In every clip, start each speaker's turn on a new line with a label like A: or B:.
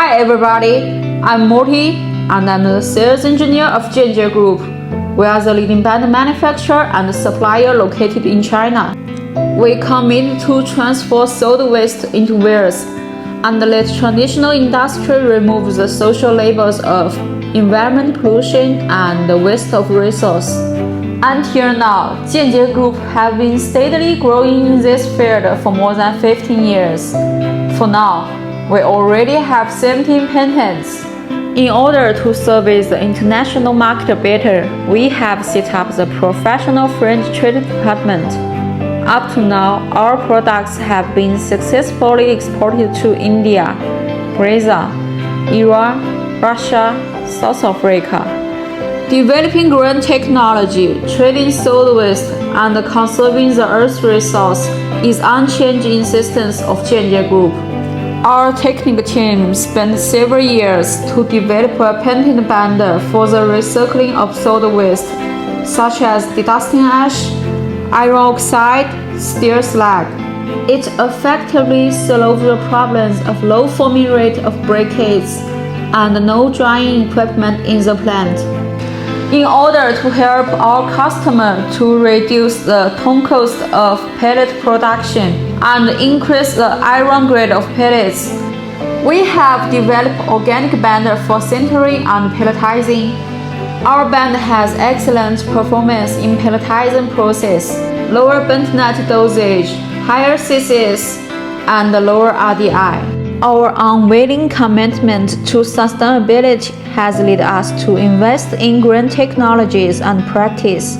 A: Hi everybody, I'm Morty and I'm the sales engineer of Jianjie Group. We are the leading binder manufacturer and supplier located in China. We commit to transform solid waste into wares and let traditional industry remove the social labels of environment pollution and the waste of resource. Until now, Jianjie Group have been steadily growing in this field for more than 15 years. For now, we already have 17 patents. In order to service the international market better, we have set up the professional French trade department. Up to now, our products have been successfully exported to India, Brazil, Iran, Russia, South Africa. Developing green technology, trading solid waste, and conserving the Earth's resource is unchanged insistence of Jianjie Group. Our technical team spent several years to develop a patent binder for the recycling of solid waste, such as dedusting ash, iron oxide, steel slag. It effectively solves the problems of low forming rate of briquettes and no drying equipment in the plant. In order to help our customer to reduce the total cost of pellet production and increase the iron grade of pellets, we have developed organic binder for sintering and pelletizing. Our binder has excellent performance in pelletizing process, lower bentonite dosage, higher CCS, and lower RDI. Our unwavering commitment to sustainability has led us to invest in green technologies and practice.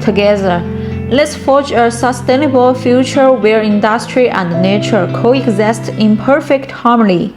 A: Together, let's forge a sustainable future where industry and nature coexist in perfect harmony.